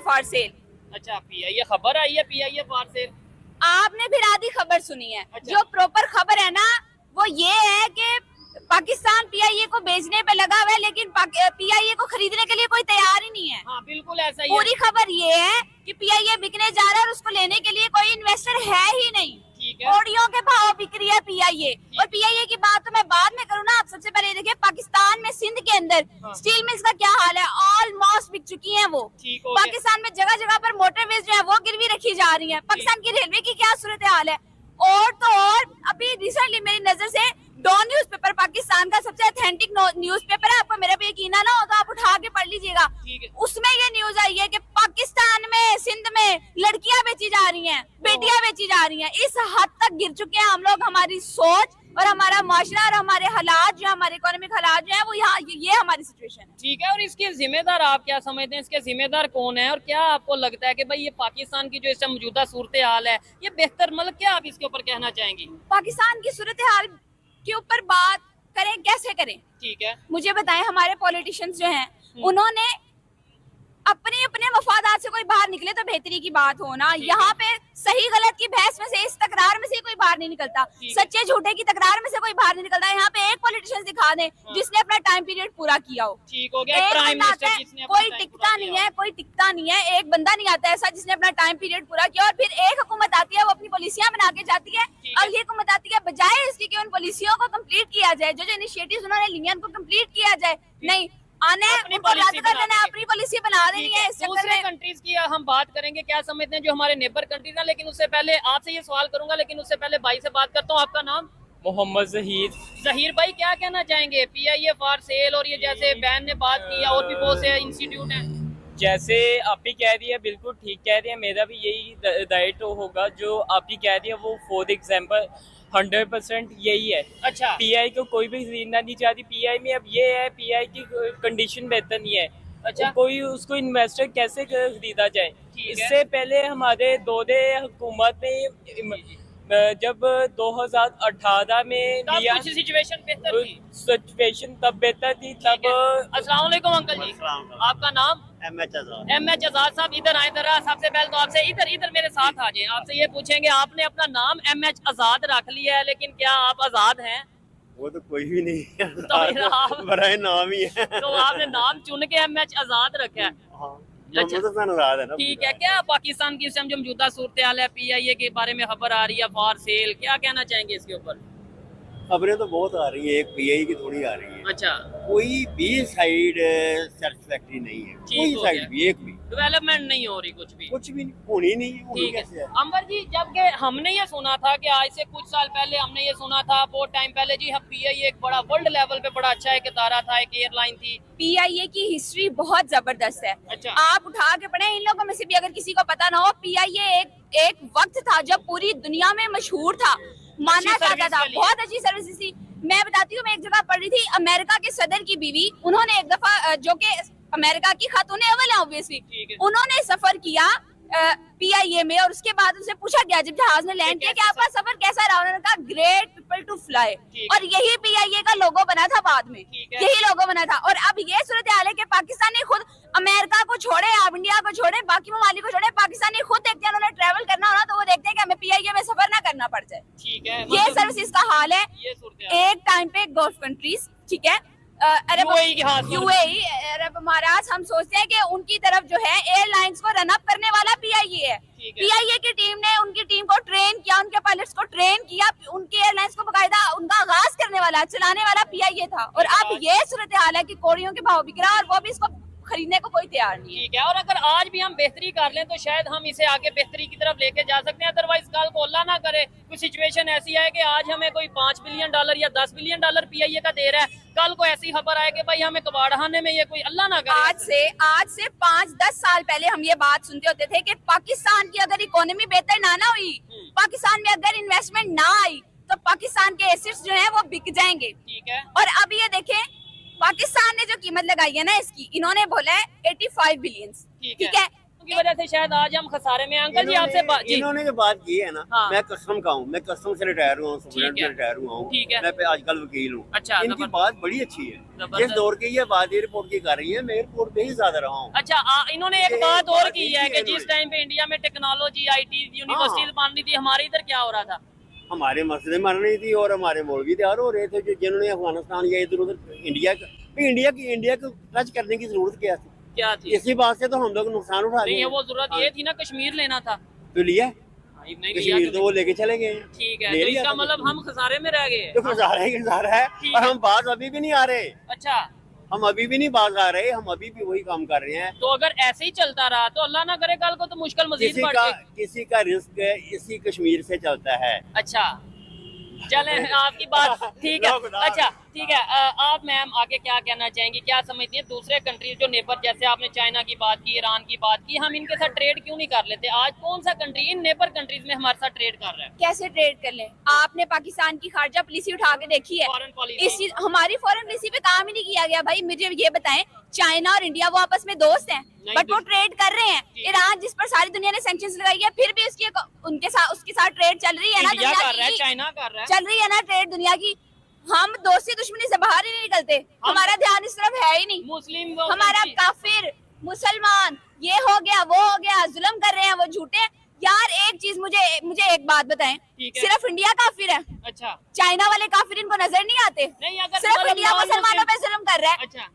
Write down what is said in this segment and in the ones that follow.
For sale. अच्छा, PIA खबर आई है, पीआईए फॉर सेल। आपने फिर आधी खबर सुनी है। अच्छा। जो प्रॉपर खबर है ना वो ये है कि पाकिस्तान पीआईए को बेचने पे लगा हुआ है, लेकिन पीआईए को खरीदने के लिए कोई तैयार ही नहीं है। हाँ बिल्कुल ऐसा ही है। पूरी खबर ये है कि पीआईए बिकने जा रहा है और उसको लेने के लिए कोई इन्वेस्टर है ही नहीं। ठीक है। कौड़ियों के भाव बिक रही है पीआईए। और पीआईए की बात तो मैं बाद में करूँ ना, आप सबसे पहले देखिए पाकिस्तान में सिंध के अंदर हाँ। स्टील मिल्स का क्या हाल है। ऑलमोस्ट बिक चुकी हैं वो। ठीक हो गया। पाकिस्तान में जगह जगह पर मोटरवेज जो है वो गिरवी रखी जा रही है। पाकिस्तान की रेलवे की क्या सूरत हाल है। और तो और अभी रिसेंटली मेरी नजर से डॉन न्यूज़पेपर, पाकिस्तान का सबसे ऑथेंटिक न्यूज़पेपर है, आपको मेरा भी यकीन ना हो तो आप उठा के पढ़ लीजिएगा। उसमें ये न्यूज आई है कि पाकिस्तान में सिंध में लड़कियां बेची जा रही हैं, बेटियां बेची जा रही हैं। इस हद तक गिर चुके हैं हम लोग। हमारी सोच और हमारा माशरा और हमारे हालात जो हमारे इकोनॉमिक हालात जो है वो यहाँ ये हमारी सिचुएशन है। ठीक है। और इसके जिम्मेदार आप क्या समझते हैं, इसके जिम्मेदार कौन है और क्या आपको लगता है कि भाई ये पाकिस्तान की जो इस मौजूदा सूरत हाल है ये बेहतर, मतलब क्या आप इसके ऊपर कहना चाहेंगी? पाकिस्तान की सूरत हाल के ऊपर बात करें, कैसे करें? ठीक है। मुझे बताएं, हमारे पॉलिटिशियंस जो हैं उन्होंने अपने अपने मफादात से कोई बाहर निकले तो बेहतरी की बात हो ना। यहाँ पे सही गलत की बहस में से, इस तकरार में से कोई बाहर नहीं निकलता। सच्चे झूठे की तकरार में से कोई बाहर नहीं निकलता। यहाँ पे एक पॉलिटिशियन दिखा दे जिसने अपना टाइम पीरियड पूरा किया हो। ठीक हो गया। प्राइम मिनिस्टर जिसने कोई टिकता नहीं है, कोई टिकता नहीं है। एक बंदा नहीं आता ऐसा जिसने अपना टाइम पीरियड पूरा किया। और फिर एक हुकूमत आती है, वो अपनी पॉलिसियां बना के जाती है। और ये हुकूमत आती है, बजाय इसकी कि उन पॉलिसियों को कम्प्लीट किया जाए, जो इनिशिएटिव्स उन्होंने लिए उनको कम्प्लीट किया जाए, नहीं आने अपनी पॉलिसी बना देनी है। इस दूसरे कंट्रीज की हम बात करेंगे, क्या समझते हैं जो हमारे नेबर कंट्रीज हैं। लेकिन उससे पहले आपसे ये सवाल करूंगा, लेकिन उससे पहले भाई से बात करता हूँ। आपका नाम? मोहम्मद जहीर। जहीर भाई, क्या कहना चाहेंगे पीआईए फॉर सेल और ये जैसे बैन ने बात की और भी बहुत से इंस्टीट्यूट हैं? जैसे आप ही कह रही है बिल्कुल ठीक कह रही है, मेरा भी यही दायित्व तो होगा। जो आप ही कह रही है वो फॉर एग्जाम्पल 100% यही है। अच्छा। पीआई को कोई भी खरीदना नहीं चाहती। पीआई में अब ये है, पीआई की कंडीशन बेहतर नहीं है। अच्छा। कोई उसको इन्वेस्टर कैसे खरीदा जाए। इससे पहले हमारे दौरे हुकूमत ने जब 2018 में लिया, सिचुएशन बेहतर थी। सिचुएशन तब बेहतर थी। तब अस्सलाम वालेकुम अंकल जी, आपका नाम? एमएच आजाद। एमएच आजाद साहब, इधर आए जरा। सबसे पहले तो आपसे इधर मेरे साथ आ जाएं। आपसे ये पूछेंगे, आपने अपना नाम एमएच आजाद रख लिया है, लेकिन क्या आप आजाद हैं? वो तो कोई भी नहीं है, तो बराए नाम ही है। तो आपने नाम चुन के एमएच आजाद रखा है। हाँ, अच्छा। तो आजाद है ना। ठीक है। क्या पाकिस्तान की इस टाइम जो मौजूदा सूरत हाल है, पीआईए के बारे में खबर आ रही है फॉर सेल, क्या कहना चाहेंगे इसके ऊपर? खबरें तो बहुत आ रही है, एक पीआई की थोड़ी आ रही है। अच्छा। कोई भी साइड सेटिस्फैक्टरी नहीं है, कोई साइड भी, एक भी डेवलपमेंट नहीं हो रही, कुछ भी नहीं होनी नहीं है। ठीक है। अंबर जी, जबकि हमने ये सुना था कि आज से कुछ साल पहले हमने ये सुना था, बहुत टाइम पहले जी, पीआईए एक बड़ा वर्ल्ड लेवल पे बड़ा अच्छा एक इदारा था, एक एयरलाइन थी। पीआईए की हिस्ट्री बहुत जबरदस्त है। अच्छा। आप उठा के पढ़े। इन लोगों में से भी अगर किसी को पता ना हो, पीआईए एक वक्त था जब पूरी दुनिया में मशहूर था, माना जाता था, बहुत अच्छी सर्विस थी। मैं बताती हूँ, मैं एक जगह पढ़ रही थी, अमेरिका के सदर की बीवी, उन्होंने एक दफा, जो कि अमेरिका की खातून अव्वल है ऑब्वियसली, उन्होंने सफर किया पीआईए में। और उसके बाद उनसे पूछा गया जब जहाज में लैंड किया कि आपका सफर कैसा रहा, उन्होंने कहा ग्रेट पीपल टू फ्लाई। और यही पीआईए का लोगो बना था बाद में, यही लोगो बना था। और अब ये सूरत हाल है कि पाकिस्तान ने खुद, अमेरिका को छोड़े, आप इंडिया को छोड़े, बाकी ममालिक को छोड़े, पाकिस्तानी खुद देखते हैं उन्होंने ट्रैवल करना होना तो वो देखते हैं कि हमें पीआईए में सफर ना करना पड़ जाए। ठीक है। ये सर्विस का हाल है। एक टाइम पे गल्फ कंट्रीज, ठीक है, यूएई, अरब अमारात, हम सोचते हैं कि उनकी तरफ जो है एयरलाइंस को रन अप करने वाला पीआईए है। पीआईए की टीम ने उनकी टीम को ट्रेन किया, उनके पायलट्स को ट्रेन किया, उनकी एयरलाइंस को बकायदा उनका आगाज करने वाला, चलाने वाला पीआईए था। और अब ये सूरत हाल है कि कौड़ियों के भाव बिक रहा है और वो भी इसको खरीदने को कोई तैयार नहीं है। ठीक है। और अगर आज भी हम बेहतरी कर लें तो शायद हम इसे आगे बेहतरी की तरफ लेके जा सकते हैं। अदरवाइज कल को अल्लाह ना करे कोई सिचुएशन ऐसी है कि आज हमें कोई $5 बिलियन या $10 बिलियन पीआईए का दे रहा है, कल को ऐसी खबर आए कि भाई हमें कबाड़खाने में ये कोई अल्लाह ना करे। आज से 5-10 साल पहले हम ये बात सुनते होते थे कि पाकिस्तान की अगर इकोनॉमी बेहतर ना हुई, पाकिस्तान में अगर इन्वेस्टमेंट ना आई तो पाकिस्तान के एसेट्स जो है वो बिक जाएंगे। ठीक है। और अब ये देखें, पाकिस्तान ने जो कीमत लगाई है ना इसकी, इन्होंने बोला है 85 बिलियन। ठीक है। की वजह से शायद आज हम खसारे में हैं। अंकल जी आपसे जी इन्होंने जो बात की है ना, हाँ। मैं कस्टम का हूँ, मैं कस्टम से रिटायर हुआ हूँ, ठीक सुप्रीडेंट है। से रिटायर हुआ हूँ, ठीक है। मैं आजकल वकील हूँ। अच्छा, इनकी बात बड़ी अच्छी है, जबरदस्त। जिस दौर की ये बात एयरपोर्ट की कर रही है, मैं एयरपोर्ट पे ही ज्यादा रहा हूँ। अच्छा इन्होंने एक ये बात और बात की की है है कि जिस इन्होंने। टाइम पे इंडिया में टेक्नोलॉजी आईटी यूनिवर्सिटीज बन रही थी, हमारे इधर क्या हो रहा था? हमारे मसले मर रही थी और हमारे मौलवी तैयार हो रहे थे, जो जिन्होंने अफगानिस्तान या इधर उधर इंडिया को टच करने की जरूरत क्या थी? क्या थी? इसी बात से तो हम लोग नुकसान उठा नहीं रहे है, हैं। वो जरूरत ये थी ना कश्मीर लेना था, तो लिया नहीं लिया कश्मीर तो वो लेके चले गए हैं। ठीक है, ले तो लिया इसका था मतलब हम खसारे में रह गए। तो गुजारा है ठीक और है। हम बात अभी भी नहीं आ रहे, अच्छा हम अभी भी नहीं बाज आ रहे, हम अभी भी वही काम कर रहे हैं। तो अगर ऐसे ही चलता रहा तो अल्लाह ना करे कल को तो मुश्किल मजीद बढ़ जाएगी। किसी का रिस्क इसी कश्मीर से चलता है। अच्छा चले आपकी बात ठीक है। लो, अच्छा ठीक है, आप मैम आगे क्या कहना चाहेंगी, क्या समझती हैं दूसरे कंट्रीज जो नेबर, जैसे आपने चाइना की बात की, ईरान की बात की, हम इनके साथ ट्रेड क्यों नहीं कर लेते? आज कौन सा कंट्री इन नेबर कंट्रीज में हमारे साथ ट्रेड कर रहा है? कैसे ट्रेड कर लें? आपने पाकिस्तान की खारजा पॉलिसी उठा के देखी है? फॉरेन पॉलिसी इस चीज हमारी फॉरेन पॉलिसी पे काम ही नहीं किया गया। भाई मुझे ये बताएं, चाइना और इंडिया वो आपस में दोस्त हैं, नहीं, बट वो ट्रेड कर रहे हैं। ईरान जिस पर सारी दुनिया ने सैंक्शंस लगाई है, फिर भी उसके साथ ट्रेड चल रही है ना, इंडिया दुनिया कर रहा है, की चाइना कर रहा है। चल रही है ना ट्रेड दुनिया की। हम दोस्ती दुश्मनी से बाहर ही नहीं निकलते, हमारा ध्यान इस तरफ है ही नहीं। मुस्लिम हमारा काफिर मुसलमान ये हो गया वो हो गया, जुल्म कर रहे हैं वो झूठे। यार एक चीज मुझे एक बात बताएं, ठीक है। सिर्फ इंडिया काफिर है? अच्छा चाइना वाले काफिर इनको नजर नहीं आते? नहीं, अगर सिर्फ मतलब इंडिया मुसलमानों पे जुल्म कर रहा है। अच्छा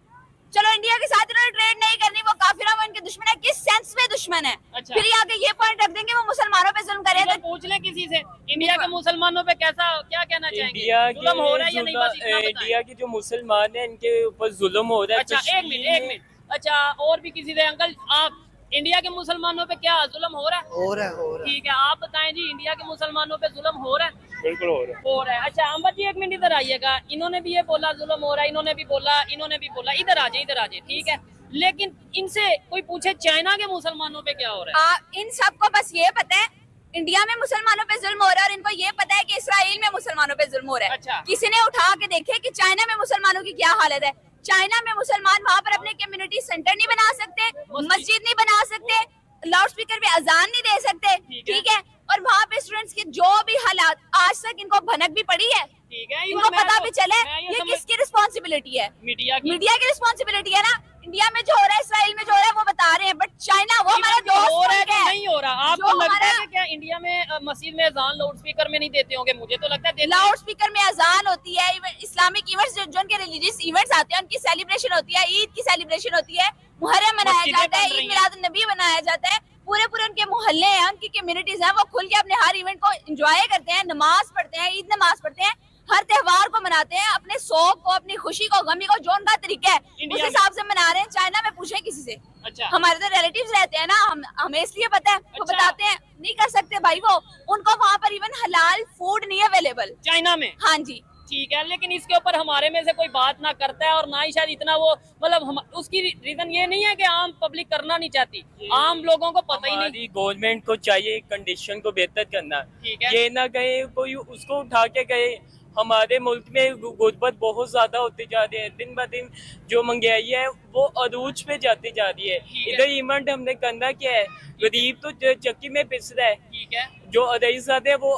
चलो इंडिया के साथ इन्होंने ट्रेड नहीं करनी, वो काफिर है, उनके दुश्मन है। किस सेंस में दुश्मन है? अच्छा। फिर आगे ये पॉइंट रख देंगे वो मुसलमानों पे जुल्म करे। इधर पूछ ले किसी से, इंडिया के मुसलमानों पे कैसा क्या कहना चाहेंगे? इंडिया जुल्म हो रहा है या नहीं, बस इतना बताएं। इंडिया के जो मुसलमान हैं इनके ऊपर जुल्म हो रहा है। अच्छा एक मिनट अच्छा और भी किसी से, अंकल आप इंडिया के मुसलमानों पे क्या जुल्म हो रहा है? हो रहा है। ठीक है, आप बताएं जी, इंडिया के मुसलमानों पे जुल्म हो रहा है? बिल्कुल हो रहा है। अच्छा अम्बर जी एक मिनट इधर आइएगा, इन्होंने भी ये बोला जुल्म हो रहा है, इन्होंने भी बोला, इधर आ जाए ठीक है। लेकिन इनसे कोई पूछे चाइना के मुसलमानों पे क्या हो रहा है? इन सबको बस ये पता है इंडिया में मुसलमानों पे जुल्म हो रहा है, और इनको ये पता है कि इसराइल में मुसलमानों पे जुल्म हो रहा है। अच्छा। किसी ने उठा के देखे कि चाइना में मुसलमानों की क्या हालत है? चाइना में मुसलमान वहाँ पर अपने कम्युनिटी सेंटर नहीं बना सकते, मस्जिद नहीं बना सकते, लाउड स्पीकर पे अजान नहीं दे सकते, ठीक है। और वहाँ पे स्टूडेंट्स के जो भी हालात, आज तक इनको भनक भी पड़ी है, ठीक है, इनको पता भी चले मैं ये समझ- किसकी रिस्पॉन्सिबिलिटी है? मीडिया की मीडिया की रिस्पॉन्सिबिलिटी है ना। इंडिया में जो हो रहा है, इसराइल में जो हो रहा है वो बता रहे हैं, बट चाइना वो हमारा इधर भी हो दोस्त रहा है मुल्क कि है। नहीं हो रहा? आपको जो लगता है हमारा- कि क्या इंडिया में मस्जिद में अजान लाउड स्पीकर में नहीं देते होंगे? मुझे तो लगता है देते हैं। लाउड स्पीकर में अजान होती है, इस्लामिक इवेंट्स जो उनके रिलीजियस इवेंट्स आते हैं उनकी सेलिब्रेशन होती है, ईद की सेलिब्रेशन होती है, मुहर्रम मनाया मस्जिदें जाता है, बन रही ईद हैं। मिलाद नबी मनाया जाता है। पूरे उनके मोहल्ले हैं, उनकी कम्युनिटीज हैं, वो खुल के अपने हर इवेंट को एंजॉय करते हैं, नमाज पढ़ते हैं, ईद नमाज पढ़ते हैं, हर त्योहार को मनाते हैं, अपने शौक को, अपनी खुशी को, गमी को, जो उनका तरीका है इंडिया उस में- हिसाब से मना रहे हैं। चाइना में पूछे किसी से, अच्छा हमारे तो रिलेटिव्स रहते हैं ना, हमें इसलिए पता है, वो अच्छा। बताते हैं नहीं कर सकते भाई, वो उनको वहाँ पर इवन हलाल फूड नहीं अवेलेबल। चाइना में हाँ जी, ठीक है, लेकिन इसके ऊपर हमारे में से कोई बात ना करता है, और ना ही शायद इतना वो मतलब उसकी रीजन ये नहीं है कि आम पब्लिक करना नहीं चाहती, आम लोगों को पता ही नहीं। हमारी गवर्नमेंट को चाहिए कंडीशन को बेहतर करना। ठीक है। ये ना कहे कोई उसको उठा के कहे। हमारे मुल्क में गुर्बत बहुत ज्यादा होती जा रही है, दिन ब दिन जो महंगाई है वो अरूज पे जाती जा रही है। ठीक है। इधर इवेंट हमने करना क्या है, गरीब तो चक्की में पिस रहा है, ठीक है, जो रईसज़ादे वो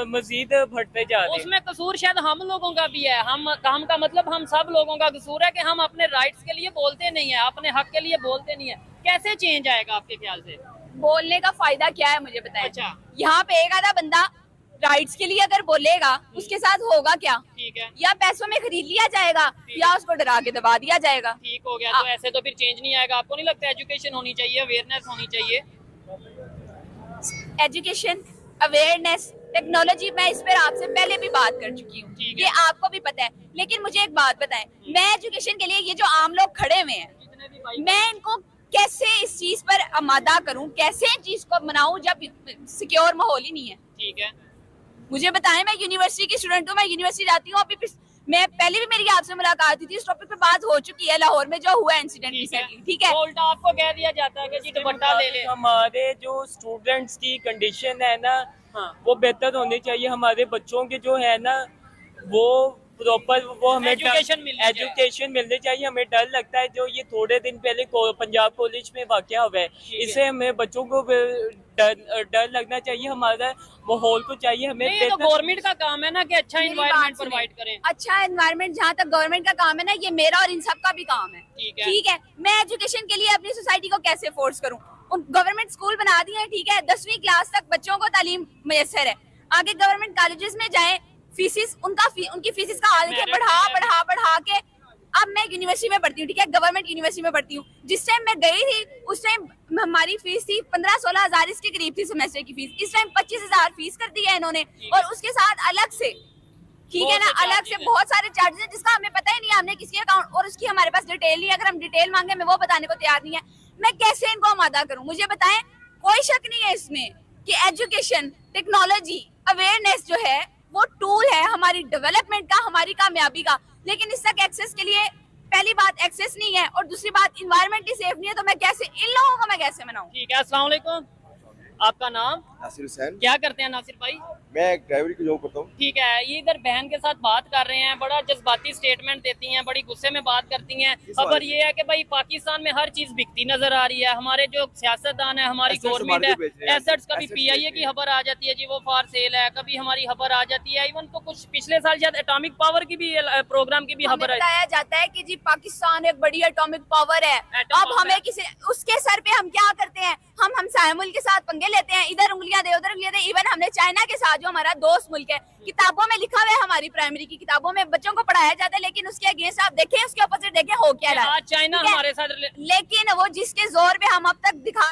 मजीद बढ़ते जा रहे हैं। उसमें कसूर शायद हम लोगों का भी है, हम का मतलब हम सब लोगों का कसूर है कि हम अपने राइट्स के लिए बोलते नहीं है, अपने हक के लिए बोलते नहीं है। कैसे चेंज आएगा आपके ख्याल से? बोलने का फायदा क्या है मुझे बताएं। अच्छा। यहाँ पे एक आधा बंदा राइट्स के लिए अगर बोलेगा, उसके साथ होगा क्या? ठीक है, या पैसों में खरीद लिया जाएगा, या उसको डरा के दबा दिया जाएगा। ठीक हो गया। तो ऐसे तो फिर चेंज नहीं आएगा। आपको नहीं लगता एजुकेशन होनी चाहिए, अवेयरनेस होनी चाहिए? एजुकेशन, अवेयरनेस, टेक्नोलॉजी, मैं इस पर आपसे पहले भी बात कर चुकी हूँ, ठीक है। ये आपको भी पता है। लेकिन मुझे एक बात बताएं, मैं एजुकेशन के लिए ये जो आम लोग खड़े हुए हैं, जितने भी भाई मैं इनको कैसे इस चीज पर आमादा करूं, कैसे इन चीज को मनाऊं जब सिक्योर माहौल ही नहीं है? ठीक है, मुझे बताएं, मैं यूनिवर्सिटी की स्टूडेंट हूँ, मैं यूनिवर्सिटी जाती हूँ। अभी मैं पहले भी मेरी आपसे मुलाकात हुई थी, इस टॉपिक पे बात हो चुकी है लाहौर में जो हुआ इंसिडेंट रिसेंटली, ठीक है। तो उल्टा आपको कह दिया जाता है कि जी दुपट्टा ले ले। हमारे जो स्टूडेंट्स की कंडीशन है ना, हाँ। वो बेहतर होनी चाहिए। हमारे बच्चों के जो है ना, वो प्रॉपर वो हमें एजुकेशन मिलनी चाहिए। हमें डर लगता है जो ये थोड़े दिन पहले पंजाब कॉलेज में वाकया हुआ है, इससे हमें बच्चों को डर लगना चाहिए। हमारा माहौल को चाहिए हमें। ये तो गवर्नमेंट का काम है ना कि अच्छा एनवायरनमेंट प्रोवाइड करें। अच्छा एनवायरनमेंट जहाँ तक गवर्नमेंट का काम है ना, ये मेरा और इन सब का भी काम है। ठीक है, मैं एजुकेशन के लिए अपनी सोसाइटी को कैसे फोर्स करूँ? गवर्नमेंट स्कूल बना दिए हैं, ठीक है, 10वीं क्लास तक बच्चों को तालीम मैसर है। आगे गवर्नमेंट कॉलेजेस में जाएं, फीसिस उनकी फीसिस का हाल है बढ़ा के अब मैं यूनिवर्सिटी में पढ़ती हूँ, ठीक है, गवर्नमेंट यूनिवर्सिटी में पढ़ती हूँ। जिस टाइम मैं गई थी उस टाइम हमारी फीस थी 15-16 हजार इसके करीब थी सेमेस्टर की फीस। इस टाइम 25,000 फीस कर दी है इन्होंने, और उसके साथ अलग से, ठीक है ना, अलग से बहुत सारे चार्जेस हैं जिसका हमें पता ही नहीं है हमने किसके अकाउंट, और उसकी हमारे पास डिटेल नहीं है। अगर हम डिटेल मांगे मैं वो बताने को तैयार नहीं है। मैं कैसे इनको आमादा करूं? मुझे बताएं। कोई शक नहीं है इसमें कि एजुकेशन, टेक्नोलॉजी, अवेयरनेस जो है वो टूल है हमारी डेवलपमेंट का, हमारी कामयाबी का, लेकिन इस तक एक्सेस के लिए पहली बात एक्सेस नहीं है, और दूसरी बात इन्वायरमेंट ही सेफ नहीं है। तो मैं कैसे इन लोगों को मैं कैसे मनाऊं? ठीक है, अस्सलाम वालेकुम। आपका नाम? नासिर हुसैन। क्या करते हैं नासिर भाई? मैं एक ड्राइवरी की जॉब करता हूँ। ठीक है, ये इधर बहन के साथ बात कर रहे हैं, बड़ा जज्बाती स्टेटमेंट देती हैं, बड़ी गुस्से में बात करती हैं। खबर ये है कि भाई पाकिस्तान में हर चीज बिकती नजर आ रही है। हमारे जो सियासतदान है, हमारी गवर्नमेंट है, एसेट्स कभी पीआईए की खबर आ जाती है जी वो फॉर सेल है, कभी हमारी खबर आ जाती है। इवन तो कुछ पिछले साल शायद एटॉमिक पावर की भी प्रोग्राम की भी खबर बताया जाता है कि जी पाकिस्तान एक बड़ी एटॉमिक पावर है। अब हमें किसी उसके सर पे हम क्या करते हैं? हम हमसाया मुल्क के साथ पंगे लेते हैं, इधर उंगलियां दे उधर उंगलियां दे। इवन हमने चाइना के साथ, जो हमारा दोस्त मुल्क है, किताबों में लिखा हुआ है, हमारी प्राइमरी की किताबों में बच्चों को पढ़ाया जाता है, लेकिन उसके अगेंस्ट आप देखें, उसके ऑपोजिट देखें हो क्या रहा है। चाइना हमारे साथ, लेकिन वो जिसके जोर पे हम अब तक दिखा